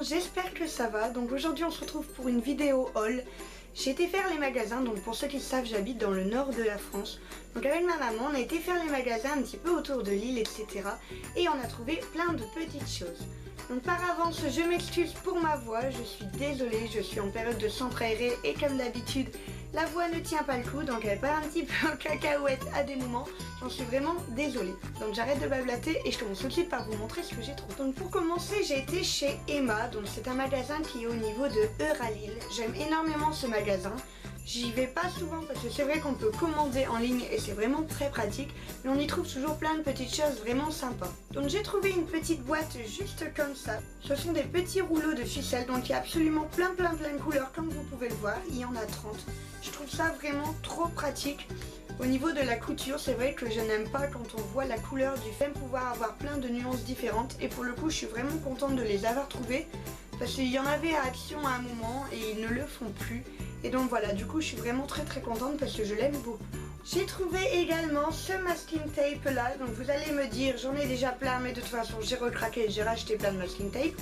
j'espère que ça va. Donc aujourd'hui on se retrouve pour une vidéo haul. J'ai été faire les magasins, donc pour ceux qui le savent j'habite dans le nord de la France. Donc avec ma maman on a été faire les magasins un petit peu autour de l'île, etc. Et on a trouvé plein de petites choses. Donc par avance je m'excuse pour ma voix, je suis désolée, je suis en période de centre aéré et comme d'habitude la voix ne tient pas le coup, donc elle part un petit peu en cacahuète à des moments. J'en suis vraiment désolée. Donc j'arrête de blablater et je commence tout de suite par vous montrer ce que j'ai trouvé. Donc pour commencer, j'ai été chez Emma. Donc c'est un magasin qui est au niveau de Euralille. J'aime énormément ce magasin. J'y vais pas souvent parce que c'est vrai qu'on peut commander en ligne et c'est vraiment très pratique. Mais on y trouve toujours plein de petites choses vraiment sympas. Donc j'ai trouvé une petite boîte juste comme ça. Ce sont des petits rouleaux de ficelle. Donc il y a absolument plein de couleurs comme vous pouvez le voir. Il y en a 30. Je trouve ça vraiment trop pratique. Au niveau de la couture, c'est vrai que je n'aime pas quand on voit la couleur du fait pouvoir avoir plein de nuances différentes. Et pour le coup, je suis vraiment contente de les avoir trouvées. Parce qu'il y en avait à Action à un moment et ils ne le font plus. Et donc voilà, du coup je suis vraiment très contente parce que je l'aime beaucoup. J'ai trouvé également ce masking tape là. Donc vous allez me dire, j'en ai déjà plein mais de toute façon j'ai recraqué, j'ai racheté plein de masking tape.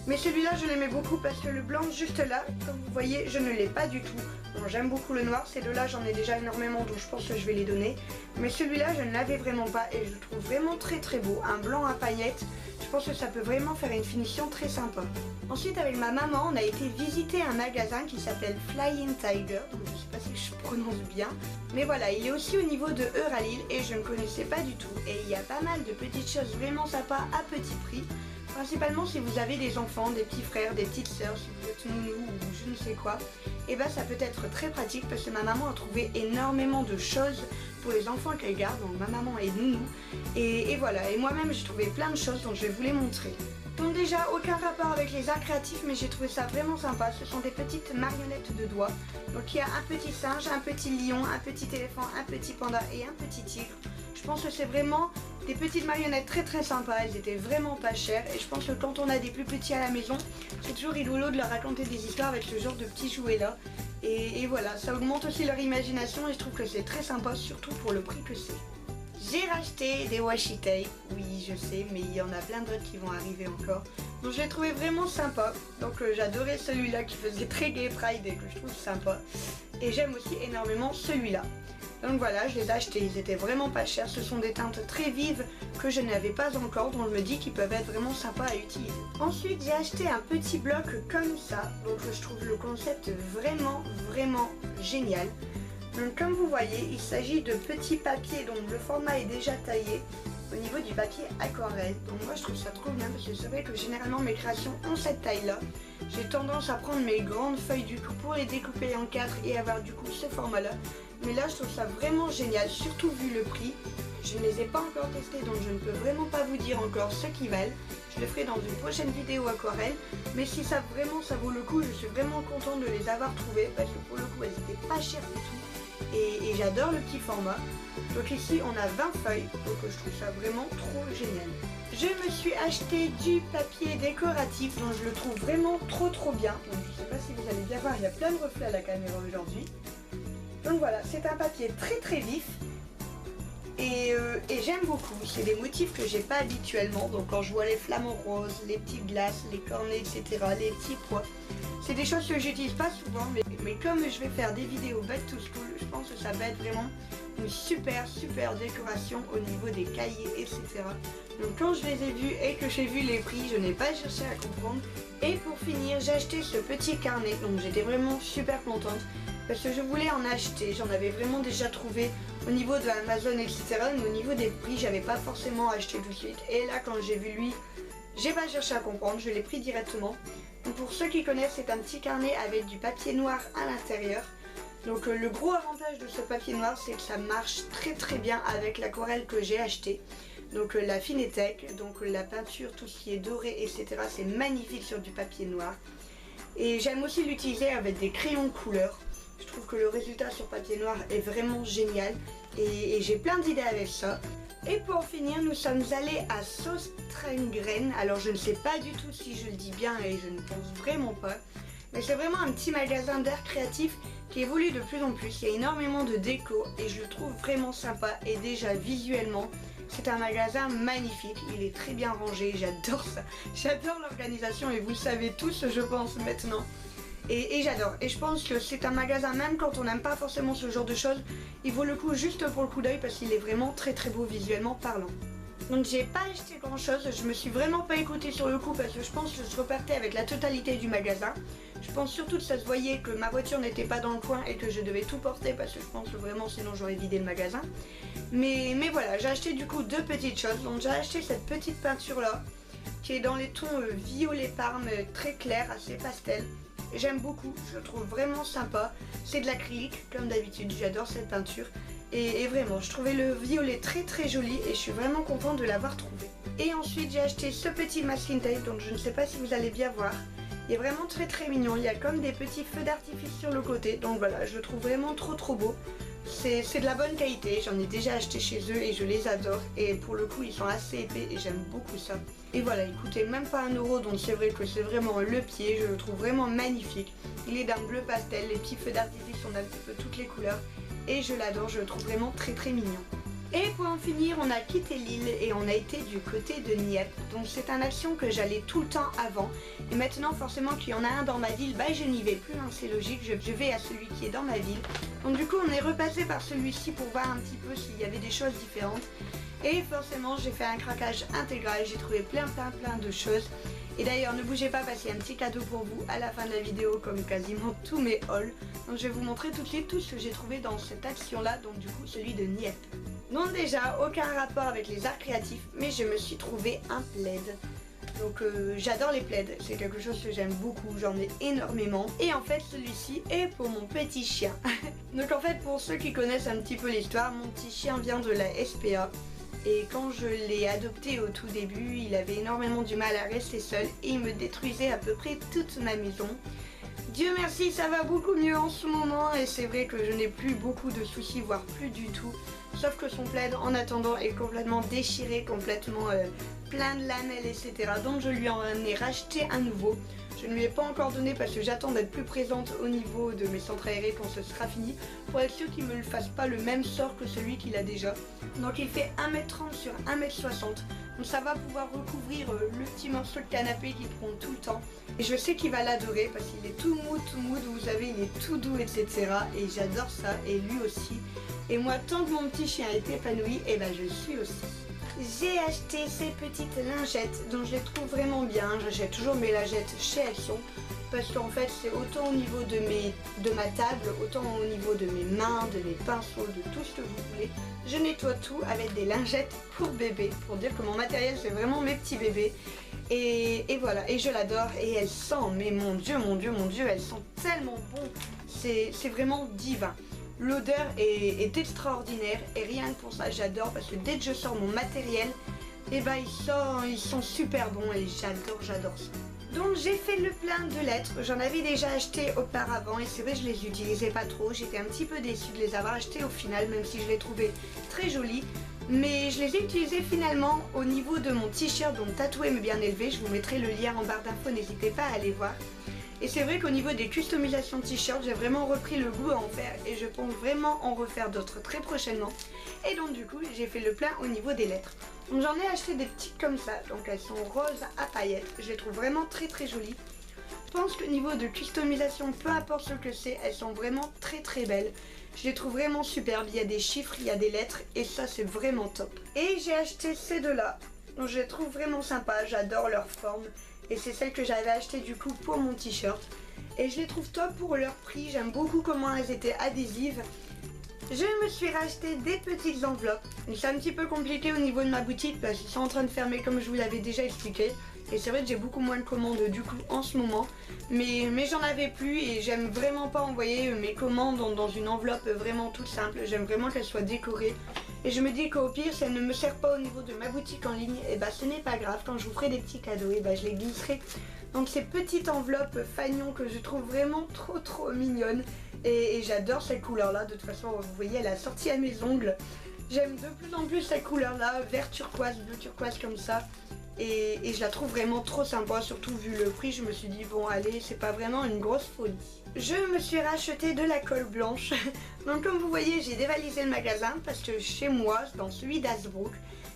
Mais celui-là je l'aimais beaucoup parce que le blanc juste là, comme vous voyez, je ne l'ai pas du tout. Bon, j'aime beaucoup le noir, ces deux-là j'en ai déjà énormément donc je pense que je vais les donner. Mais celui-là je ne l'avais vraiment pas et je le trouve vraiment très beau. Un blanc à paillettes, je pense que ça peut vraiment faire une finition très sympa. Ensuite avec ma maman on a été visiter un magasin qui s'appelle Flying Tiger. Donc je sais pas si je prononce bien. Mais voilà, il est aussi au niveau de Euralille et je ne connaissais pas du tout. Et il y a pas mal de petites choses vraiment sympas à petit prix. Principalement si vous avez des enfants, des petits frères, des petites sœurs, si vous êtes nounou ou je ne sais quoi, et bah ça peut être très pratique parce que ma maman a trouvé énormément de choses pour les enfants qu'elle garde, donc ma maman est nounou, et voilà, et moi-même j'ai trouvé plein de choses donc je vais vous les montrer. Donc déjà aucun rapport avec les arts créatifs mais j'ai trouvé ça vraiment sympa, ce sont des petites marionnettes de doigts, donc il y a un petit singe, un petit lion, un petit éléphant, un petit panda et un petit tigre. Je pense que c'est vraiment des petites marionnettes très sympas, elles étaient vraiment pas chères et je pense que quand on a des plus petits à la maison, c'est toujours rigolo de leur raconter des histoires avec ce genre de petits jouets là. Et voilà, ça augmente aussi leur imagination et je trouve que c'est très sympa, surtout pour le prix que c'est. J'ai racheté des washi tape, oui je sais, mais il y en a plein d'autres qui vont arriver encore. Donc je l'ai trouvé vraiment sympa, donc j'adorais celui-là qui faisait très gay pride et que je trouve sympa. Et j'aime aussi énormément celui-là. Donc voilà, je les ai achetés, ils étaient vraiment pas chers, ce sont des teintes très vives que je n'avais pas encore, donc je me dis qu'ils peuvent être vraiment sympas à utiliser. Ensuite j'ai acheté un petit bloc comme ça, donc je trouve le concept vraiment génial. Donc comme vous voyez, il s'agit de petits papiers dont le format est déjà taillé au niveau du papier aquarelle. Donc moi je trouve ça trop bien parce que c'est vrai que généralement mes créations ont cette taille là. J'ai tendance à prendre mes grandes feuilles du coup pour les découper en 4 et avoir du coup ce format là. Mais là je trouve ça vraiment génial, surtout vu le prix. Je ne les ai pas encore testés donc je ne peux vraiment pas vous dire encore ce qu'ils valent. Je le ferai dans une prochaine vidéo aquarelle. Mais si ça vraiment ça vaut le coup, je suis vraiment contente de les avoir trouvés parce que pour le coup elles étaient pas chères du tout. Et j'adore le petit format. Donc ici on a 20 feuilles, donc je trouve ça vraiment trop génial. Je me suis acheté du papier décoratif dont je le trouve vraiment trop bien. Donc je sais pas si vous allez bien voir, il y a plein de reflets à la caméra aujourd'hui. Donc voilà, c'est un papier très vif et j'aime beaucoup. C'est des motifs que j'ai pas habituellement. Donc quand je vois les flamants roses, les petites glaces, les cornets, etc., les petits pois, c'est des choses que j'utilise pas souvent, mais comme je vais faire des vidéos back to school, je pense que ça va être vraiment une super décoration au niveau des cahiers, etc. Donc quand je les ai vus et que j'ai vu les prix, je n'ai pas cherché à comprendre. Et pour finir, j'ai acheté ce petit carnet, donc j'étais vraiment super contente parce que je voulais en acheter. J'en avais vraiment déjà trouvé au niveau de Amazon, etc. Mais au niveau des prix, j'avais pas forcément acheté tout de suite. Et là, quand j'ai vu lui, j'ai pas cherché à comprendre, je l'ai pris directement. Donc pour ceux qui connaissent, c'est un petit carnet avec du papier noir à l'intérieur. Donc le gros avantage de ce papier noir, c'est que ça marche très bien avec l'aquarelle que j'ai acheté. Donc la Finetec, donc la peinture, tout ce qui est doré, etc. C'est magnifique sur du papier noir. Et j'aime aussi l'utiliser avec des crayons couleur. Je trouve que le résultat sur papier noir est vraiment génial. Et j'ai plein d'idées avec ça. Et pour finir, nous sommes allés à Søstrene. Alors je ne sais pas du tout si je le dis bien et je ne pense vraiment pas. Mais c'est vraiment un petit magasin d'art créatif qui évolue de plus en plus. Il y a énormément de déco et je le trouve vraiment sympa. Et déjà visuellement, C'est un magasin magnifique, il est très bien rangé, j'adore ça. J'adore l'organisation et vous le savez tous je pense maintenant. Et j'adore. Et je pense que c'est un magasin, même quand on n'aime pas forcément ce genre de choses, il vaut le coup juste pour le coup d'œil parce qu'il est vraiment très très beau visuellement parlant. Donc j'ai pas acheté grand chose, je me suis vraiment pas écoutée sur le coup parce que je pense que je repartais avec la totalité du magasin. Je pense surtout que ça se voyait que ma voiture n'était pas dans le coin et que je devais tout porter parce que je pense que vraiment sinon j'aurais vidé le magasin. Mais voilà, j'ai acheté du coup 2 petites choses. Donc j'ai acheté cette petite peinture là qui est dans les tons violet parme très clair, assez pastel. J'aime beaucoup, je le trouve vraiment sympa. C'est de l'acrylique comme d'habitude, j'adore cette peinture. Et vraiment, je trouvais le violet très très joli et je suis vraiment contente de l'avoir trouvé. Et ensuite j'ai acheté ce petit masking tape, donc je ne sais pas si vous allez bien voir. Il est vraiment très très mignon, il y a comme des petits feux d'artifice sur le côté. Donc voilà, je le trouve vraiment trop beau. C'est de la bonne qualité, j'en ai déjà acheté chez eux et je les adore. Et pour le coup ils sont assez épais et j'aime beaucoup ça. Et voilà, il coûtait même pas 1 euro, donc c'est vrai que c'est vraiment le pied, je le trouve vraiment magnifique. Il est d'un bleu pastel, les petits feux d'artifice sont d'un petit peu toutes les couleurs. Et je l'adore, je le trouve vraiment très très mignon. Et pour en finir, on a quitté l'île et on a été du côté de Nieppe. Donc c'est un action que j'allais tout le temps avant. Et maintenant forcément qu'il y en a un dans ma ville, bah je n'y vais plus, hein, c'est logique, je vais à celui qui est dans ma ville. Donc du coup on est repassé par celui-ci pour voir un petit peu s'il y avait des choses différentes. Et forcément j'ai fait un craquage intégral, j'ai trouvé plein de choses. Et d'ailleurs ne bougez pas parce qu'il y a un petit cadeau pour vous à la fin de la vidéo comme quasiment tous mes hauls. Donc je vais vous montrer tout de suite tout ce que j'ai trouvé dans cette action là, donc du coup celui de Nieppe. Donc déjà aucun rapport avec les arts créatifs, mais je me suis trouvé un plaid. Donc j'adore les plaids, c'est quelque chose que j'aime beaucoup, j'en ai énormément. Et en fait celui-ci est pour mon petit chien. Donc en fait pour ceux qui connaissent un petit peu l'histoire, mon petit chien vient de la SPA. Et quand je l'ai adopté au tout début, il avait énormément du mal à rester seul et il me détruisait à peu près toute ma maison. Dieu merci, ça va beaucoup mieux en ce moment et c'est vrai que je n'ai plus beaucoup de soucis, voire plus du tout. Sauf que son plaid en attendant est complètement déchiré, complètement plein de lamelles, etc. Donc je lui en ai racheté un nouveau. Je ne lui ai pas encore donné parce que j'attends d'être plus présente au niveau de mes centres aérés quand ce sera fini pour être sûr qu'il ne me fasse pas le même sort que celui qu'il a déjà. Donc il fait 1m30 sur 1m60. Donc ça va pouvoir recouvrir le petit morceau de canapé qu'il prend tout le temps. Et je sais qu'il va l'adorer parce qu'il est tout mou, vous savez, il est tout doux, etc. Et j'adore ça et lui aussi. Et moi, tant que mon petit chien est épanoui, et ben je le suis aussi. J'ai acheté ces petites lingettes dont je les trouve vraiment bien. J'achète toujours mes lingettes chez Action parce qu'en fait c'est autant au niveau de ma table, autant au niveau de mes mains, de mes pinceaux, de tout ce que vous voulez. Je nettoie tout avec des lingettes pour bébé, pour dire que mon matériel c'est vraiment mes petits bébés. Et voilà, et je l'adore et elle sent, mais mon dieu, elle sent tellement bon, c'est vraiment divin. L'odeur est extraordinaire et rien que pour ça j'adore parce que dès que je sors mon matériel, et ben ils sont super bons et j'adore ça. Donc j'ai fait le plein de lettres, j'en avais déjà acheté auparavant et c'est vrai je les utilisais pas trop, j'étais un petit peu déçue de les avoir achetés au final même si je les trouvais très jolis. Mais je les ai utilisés finalement au niveau de mon t-shirt, donc tatoué mais bien élevé, je vous mettrai le lien en barre d'infos, n'hésitez pas à aller voir. Et c'est vrai qu'au niveau des customisations de t-shirts, j'ai vraiment repris le goût à en faire et je pense vraiment en refaire d'autres très prochainement. Et donc du coup, j'ai fait le plein au niveau des lettres. Donc j'en ai acheté des petites comme ça, donc elles sont roses à paillettes. Je les trouve vraiment très jolies. Je pense qu'au niveau de customisation, peu importe ce que c'est, elles sont vraiment très belles. Je les trouve vraiment superbes, il y a des chiffres, il y a des lettres et ça c'est vraiment top. Et j'ai acheté ces deux-là, donc je les trouve vraiment sympas, j'adore leur forme. Et c'est celle que j'avais acheté du coup pour mon t-shirt. Et je les trouve top pour leur prix, j'aime beaucoup comment elles étaient adhésives. Je me suis racheté des petites enveloppes. C'est un petit peu compliqué au niveau de ma boutique parce qu'ils sont en train de fermer comme je vous l'avais déjà expliqué. Et c'est vrai que j'ai beaucoup moins de commandes du coup en ce moment. Mais j'en avais plus et j'aime vraiment pas envoyer mes commandes dans une enveloppe vraiment toute simple. J'aime vraiment qu'elle soit décorée. Et je me dis qu'au pire, si elle ne me sert pas au niveau de ma boutique en ligne, et bah ce n'est pas grave. Quand je vous ferai des petits cadeaux, et bah je les glisserai. Donc ces petites enveloppes fagnon que je trouve vraiment trop mignonnes. Et j'adore cette couleur là, de toute façon vous voyez elle a sorti à mes ongles. J'aime de plus en plus cette couleur là, vert turquoise, bleu turquoise comme ça. Et je la trouve vraiment trop sympa, surtout vu le prix, je me suis dit bon allez, c'est pas vraiment une grosse folie. Je me suis racheté de la colle blanche. Donc comme vous voyez j'ai dévalisé le magasin parce que chez moi, dans celui d'Hasbrook,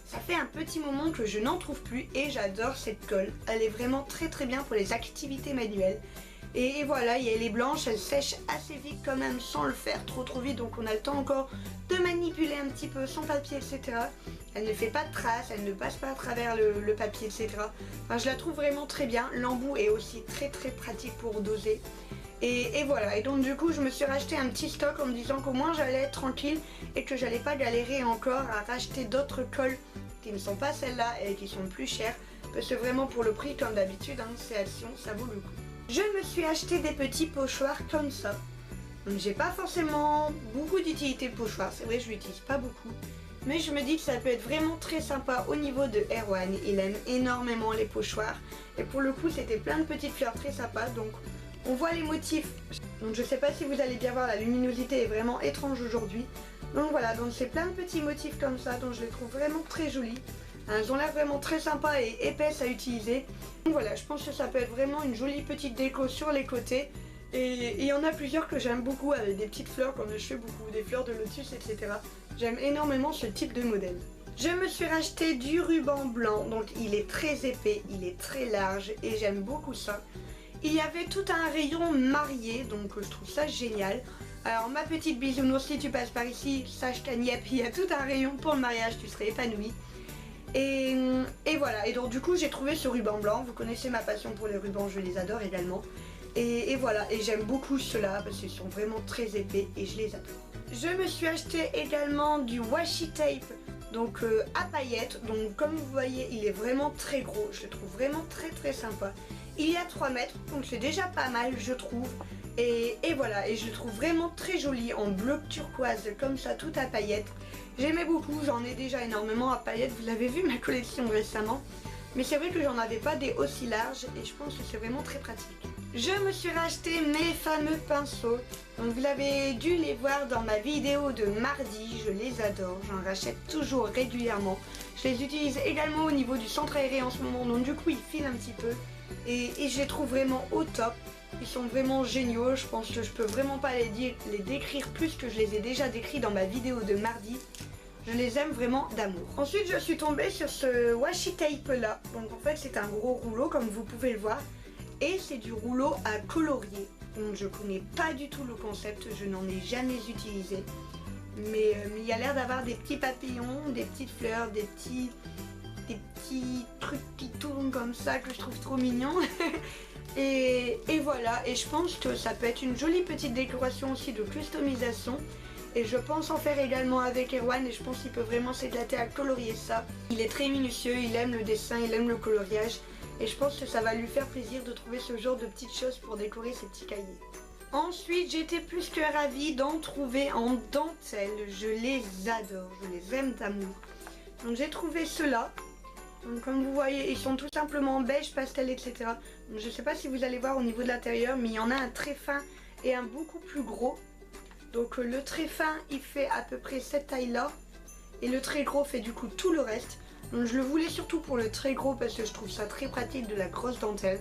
Ça fait un petit moment que je n'en trouve plus et j'adore cette colle. Elle est vraiment très bien pour les activités manuelles. Et voilà, elle est blanche, elle sèche assez vite quand même sans le faire trop vite. Donc on a le temps encore de manipuler un petit peu son papier, etc. Elle ne fait pas de traces, elle ne passe pas à travers le papier, etc. Enfin, je la trouve vraiment très bien. L'embout est aussi très pratique pour doser. Et voilà, et donc du coup je me suis racheté un petit stock en me disant qu'au moins j'allais être tranquille et que j'allais pas galérer encore à racheter d'autres colles qui ne sont pas celles-là et qui sont plus chères. Parce que vraiment pour le prix, comme d'habitude, hein, c'est Action, ça vaut le coup. Je me suis acheté des petits pochoirs comme ça. Donc j'ai pas forcément beaucoup d'utilité de pochoir, c'est vrai je l'utilise pas beaucoup. Mais je me dis que ça peut être vraiment très sympa au niveau de Erwan. Il aime énormément les pochoirs. Et pour le coup c'était plein de petites fleurs très sympas. Donc on voit les motifs. Donc je sais pas si vous allez bien voir, la luminosité est vraiment étrange aujourd'hui. Donc voilà, donc c'est plein de petits motifs comme ça, donc je les trouve vraiment très jolis. Elles ont l'air vraiment très sympas et épaisses à utiliser. Donc voilà, je pense que ça peut être vraiment une jolie petite déco sur les côtés. Et il y en a plusieurs que j'aime beaucoup avec des petites fleurs comme je fais beaucoup, des fleurs de lotus, etc. J'aime énormément ce type de modèle. Je me suis racheté du ruban blanc, donc il est très épais, il est très large et j'aime beaucoup ça. Il y avait tout un rayon marié, donc je trouve ça génial. Alors ma petite bisounours, si tu passes par ici, sache qu'Agnès, il y a tout un rayon pour le mariage, tu serais épanouie. Et voilà, et donc du coup j'ai trouvé ce ruban blanc, vous connaissez ma passion pour les rubans, je les adore également. Et voilà, et j'aime beaucoup ceux-là parce qu'ils sont vraiment très épais et je les adore. Je me suis acheté également du washi tape, donc à paillettes, donc comme vous voyez il est vraiment très gros, je le trouve vraiment très sympa. Il y a 3 mètres, donc c'est déjà pas mal je trouve. Et voilà, et je le trouve vraiment très joli en bleu turquoise comme ça, tout à paillettes. J'aimais beaucoup, j'en ai déjà énormément à paillettes, vous l'avez vu ma collection récemment. Mais c'est vrai que j'en avais pas des aussi larges et je pense que c'est vraiment très pratique. Je me suis racheté mes fameux pinceaux. Donc vous avez dû les voir dans ma vidéo de mardi, je les adore, j'en rachète toujours régulièrement. Je les utilise également au niveau du centre aéré en ce moment, donc du coup ils filent un petit peu. Et je les trouve vraiment au top. Ils sont vraiment géniaux, je pense que je peux vraiment pas les décrire plus que je les ai déjà décrits dans ma vidéo de mardi. Je les aime vraiment d'amour. Ensuite je suis tombée sur ce washi tape là. Donc en fait c'est un gros rouleau comme vous pouvez le voir. Et c'est du rouleau à colorier. Donc je connais pas du tout le concept, je n'en ai jamais utilisé. Mais il y a l'air d'avoir des petits papillons, des petites fleurs, des petits trucs qui tournent comme ça que je trouve trop mignons. et voilà, et je pense que ça peut être une jolie petite décoration aussi de customisation. Et je pense en faire également avec Erwan et je pense qu'il peut vraiment s'éclater à colorier ça. Il est très minutieux, il aime le dessin, il aime le coloriage. Et je pense que ça va lui faire plaisir de trouver ce genre de petites choses pour décorer ses petits cahiers. Ensuite, j'étais plus que ravie d'en trouver en dentelle. Je les adore, je les aime d'amour. Donc j'ai trouvé ceux-là. Donc comme vous voyez, ils sont tout simplement beige, pastel, etc. Donc, je ne sais pas si vous allez voir au niveau de l'intérieur, mais il y en a un très fin et un beaucoup plus gros. Donc le très fin, il fait à peu près cette taille-là. Et le très gros fait du coup tout le reste. Donc je le voulais surtout pour le très gros parce que je trouve ça très pratique de la grosse dentelle.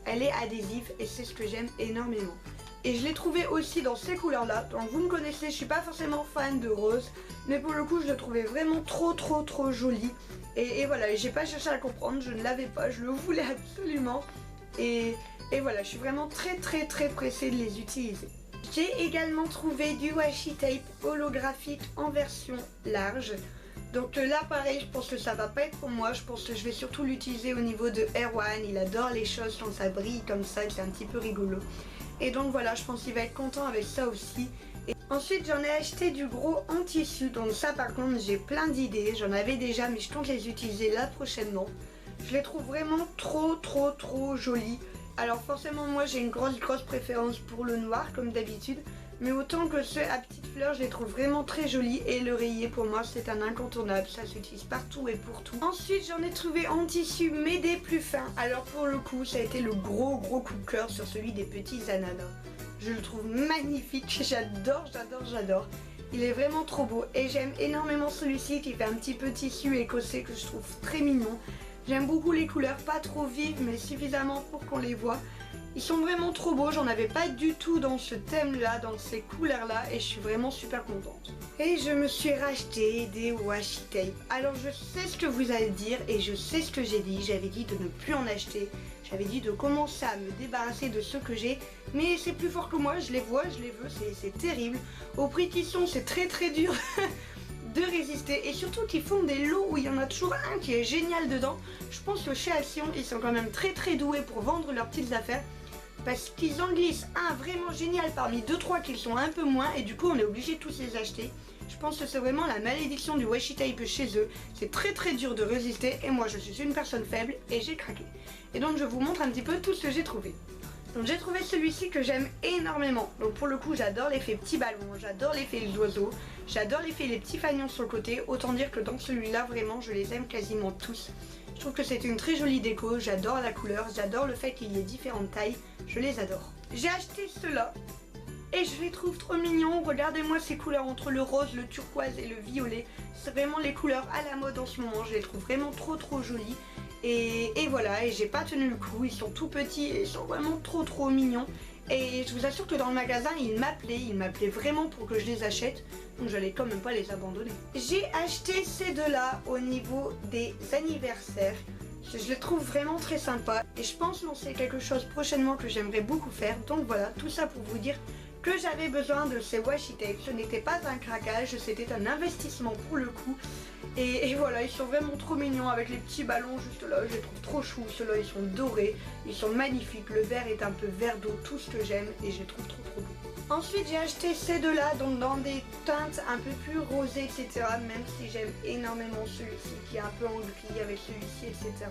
Elle est adhésive et c'est ce que j'aime énormément. Et je l'ai trouvé aussi dans ces couleurs là. Donc vous me connaissez, je suis pas forcément fan de rose. Mais pour le coup je le trouvais vraiment trop joli. Et voilà, j'ai pas cherché à comprendre, je ne l'avais pas, je le voulais absolument. Et voilà, je suis vraiment très pressée de les utiliser. J'ai également trouvé du washi tape holographique en version large. Donc là pareil, je pense que ça va pas être pour moi, je pense que je vais surtout l'utiliser au niveau de Erwan, il adore les choses quand ça brille comme ça, c'est un petit peu rigolo. Et donc voilà, je pense qu'il va être content avec ça aussi. Et ensuite j'en ai acheté du gros en tissu, donc ça par contre j'ai plein d'idées, j'en avais déjà mais je compte les utiliser là prochainement. Je les trouve vraiment trop jolis. Alors forcément moi j'ai une grosse préférence pour le noir comme d'habitude. Mais autant que ceux à petites fleurs, je les trouve vraiment très jolis. Et l'oreiller pour moi c'est un incontournable, ça s'utilise partout et pour tout. Ensuite j'en ai trouvé en tissu mais des plus fins. Alors pour le coup ça a été le gros coup de cœur sur celui des petits ananas. Je le trouve magnifique, j'adore. Il est vraiment trop beau et j'aime énormément celui-ci qui fait un petit peu tissu écossais que je trouve très mignon. J'aime beaucoup les couleurs, pas trop vives mais suffisamment pour qu'on les voit. Ils sont vraiment trop beaux, j'en avais pas du tout dans ce thème là, dans ces couleurs là, et je suis vraiment super contente. Et je me suis racheté des washi tape. Alors je sais ce que vous allez dire et je sais ce que j'ai dit, j'avais dit de ne plus en acheter. J'avais dit de commencer à me débarrasser de ceux que j'ai, mais c'est plus fort que moi, je les vois, je les veux, c'est terrible. Au prix qu'ils sont, c'est très dur de résister, et surtout qu'ils font des lots où il y en a toujours un qui est génial dedans. Je pense que chez Action, ils sont quand même très doués pour vendre leurs petites affaires, parce qu'ils en glissent un vraiment génial parmi 2-3 qui sont un peu moins, et du coup on est obligé de tous les acheter. Je pense que c'est vraiment la malédiction du washi tape chez eux. C'est très dur de résister, et moi je suis une personne faible et j'ai craqué. Et donc je vous montre un petit peu tout ce que j'ai trouvé. Donc j'ai trouvé celui-ci que j'aime énormément. Donc pour le coup j'adore l'effet petit ballon, j'adore l'effet les oiseaux, j'adore l'effet les petits fanions sur le côté. Autant dire que dans celui-là vraiment je les aime quasiment tous. Je trouve que c'est une très jolie déco, j'adore la couleur, j'adore le fait qu'il y ait différentes tailles, je les adore. J'ai acheté ceux-là et je les trouve trop mignons. Regardez-moi ces couleurs entre le rose, le turquoise et le violet. C'est vraiment les couleurs à la mode en ce moment, je les trouve vraiment trop jolies. Et voilà, et j'ai pas tenu le coup, ils sont tout petits et ils sont vraiment trop mignons. Et je vous assure que dans le magasin, ils m'appelaient vraiment pour que je les achète. Donc j'allais quand même pas les abandonner. J'ai acheté ces deux-là au niveau des anniversaires. Je les trouve vraiment très sympas. Et je pense lancer quelque chose prochainement que j'aimerais beaucoup faire. Donc voilà, tout ça pour vous dire que j'avais besoin de ces washi tape. Ce n'était pas un craquage, c'était un investissement pour le coup. Et voilà, ils sont vraiment trop mignons avec les petits ballons juste là, je les trouve trop chou. Ceux-là ils sont dorés, ils sont magnifiques, le vert est un peu vert d'eau, tout ce que j'aime, et je les trouve trop beaux. Ensuite j'ai acheté ces deux-là, donc dans des teintes un peu plus rosées, etc. Même si j'aime énormément celui-ci qui est un peu en gris avec celui-ci, etc.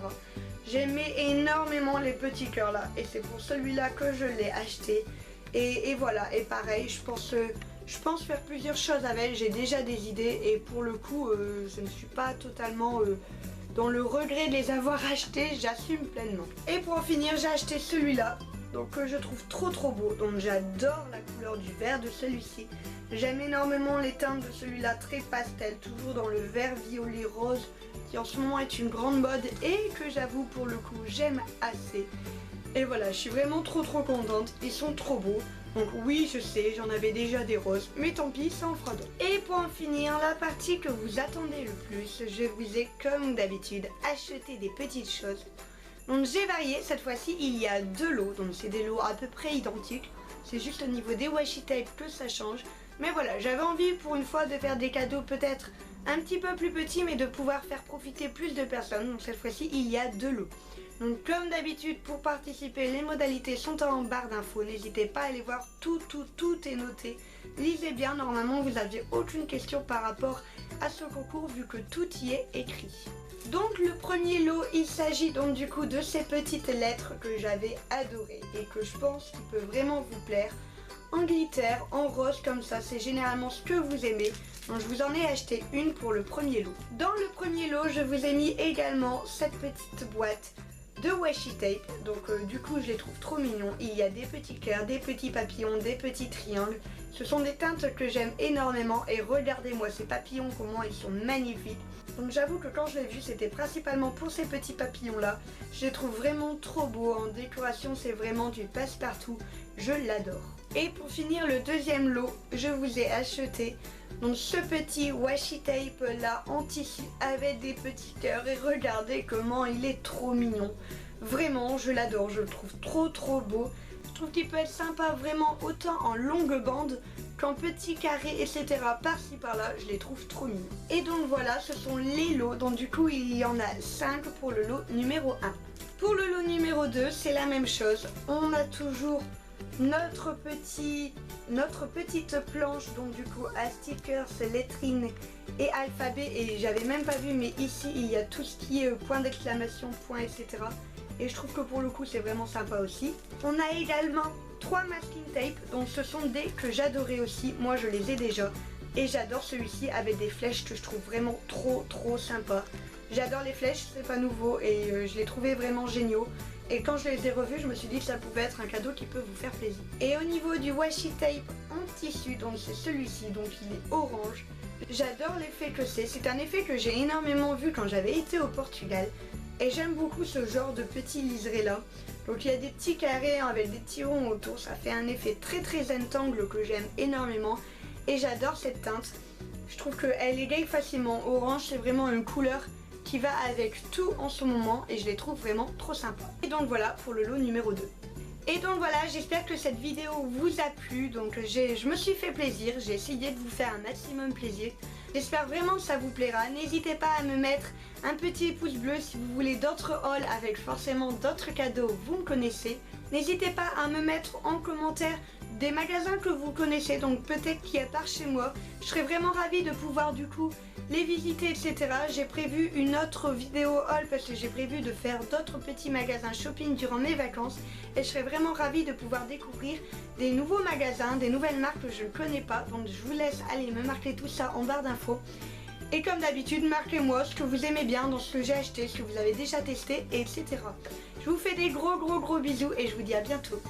J'aimais énormément les petits cœurs là, et c'est pour celui-là que je l'ai acheté. Et voilà, et pareil, je pense faire plusieurs choses avec, j'ai déjà des idées, et pour le coup je ne suis pas totalement dans le regret de les avoir achetés, j'assume pleinement. Et pour en finir, j'ai acheté celui-là, donc que je trouve trop beau. Donc j'adore la couleur du vert de celui-ci, j'aime énormément les teintes de celui-là, très pastel, toujours dans le vert violet rose qui en ce moment est une grande mode et que j'avoue pour le coup j'aime assez. Et voilà, je suis vraiment trop contente, ils sont trop beaux. Donc oui, je sais, j'en avais déjà des roses, mais tant pis, ça en fera d'autres. Et pour en finir, la partie que vous attendez le plus, je vous ai comme d'habitude acheté des petites choses. Donc j'ai varié, cette fois-ci il y a deux lots, donc c'est des lots à peu près identiques. C'est juste au niveau des washi tape que ça change. Mais voilà, j'avais envie pour une fois de faire des cadeaux peut-être un petit peu plus petits, mais de pouvoir faire profiter plus de personnes. Donc cette fois-ci il y a deux lots. Donc comme d'habitude, pour participer, les modalités sont en barre d'infos. N'hésitez pas à aller voir, tout est noté. Lisez bien, normalement vous n'aviez aucune question par rapport à ce concours vu que tout y est écrit. Donc le premier lot, il s'agit donc du coup de ces petites lettres que j'avais adorées et que je pense qu'il peut vraiment vous plaire. En glitter, en rose comme ça, c'est généralement ce que vous aimez. Donc je vous en ai acheté une pour le premier lot. Dans le premier lot, je vous ai mis également cette petite boîte de washi tape, donc du coup je les trouve trop mignons. Il y a des petits cœurs, des petits papillons, des petits triangles. Ce sont des teintes que j'aime énormément et regardez-moi ces papillons, comment ils sont magnifiques. Donc j'avoue que quand je l'ai vu, c'était principalement pour ces petits papillons là. Je les trouve vraiment trop beaux, en décoration c'est vraiment du passe-partout, je l'adore. Et pour finir le deuxième lot, je vous ai acheté donc ce petit washi tape là en tissu avec des petits cœurs, et regardez comment il est trop mignon. Vraiment je l'adore, je le trouve trop beau. Je trouve qu'il peut être sympa vraiment autant en longue bande qu'en petit carré, etc. Par-ci par-là, je les trouve trop mignons. Et donc voilà, ce sont les lots, donc du coup il y en a 5 pour le lot numéro 1. Pour le lot numéro 2, c'est la même chose, on a toujours notre petite planche, donc du coup à stickers, lettrines et alphabet, et j'avais même pas vu, mais ici il y a tout ce qui est point d'exclamation, point, etc. Et je trouve que pour le coup c'est vraiment sympa aussi. On a également 3 masking tape, donc ce sont des que j'adorais aussi, moi je les ai déjà. Et j'adore celui-ci avec des flèches que je trouve vraiment trop sympa. J'adore les flèches, c'est pas nouveau, et je les trouvais vraiment géniaux. Et quand je les ai revus, je me suis dit que ça pouvait être un cadeau qui peut vous faire plaisir. Et au niveau du washi tape en tissu, donc c'est celui-ci, donc il est orange. J'adore l'effet que c'est un effet que j'ai énormément vu quand j'avais été au Portugal. Et j'aime beaucoup ce genre de petits liserés là. Donc il y a des petits carrés avec des petits ronds autour, ça fait un effet très rectangle que j'aime énormément et j'adore cette teinte. Je trouve qu'elle égaye facilement. Orange, c'est vraiment une couleur qui va avec tout en ce moment et je les trouve vraiment trop sympas. Et donc voilà pour le lot numéro 2. Et donc voilà, j'espère que cette vidéo vous a plu. Donc je me suis fait plaisir, j'ai essayé de vous faire un maximum plaisir. J'espère vraiment que ça vous plaira. N'hésitez pas à me mettre un petit pouce bleu si vous voulez d'autres hauls avec forcément d'autres cadeaux, vous me connaissez. N'hésitez pas à me mettre en commentaire des magasins que vous connaissez, donc peut-être qu'il y a par chez moi. Je serais vraiment ravie de pouvoir du coup les visiter, etc. J'ai prévu une autre vidéo haul parce que j'ai prévu de faire d'autres petits magasins shopping durant mes vacances. Et je serais vraiment ravie de pouvoir découvrir des nouveaux magasins, des nouvelles marques que je ne connais pas. Donc je vous laisse aller me marquer tout ça en barre d'infos. Et comme d'habitude, marquez-moi ce que vous aimez bien dans ce que j'ai acheté, ce que vous avez déjà testé, etc. Je vous fais des gros bisous et je vous dis à bientôt.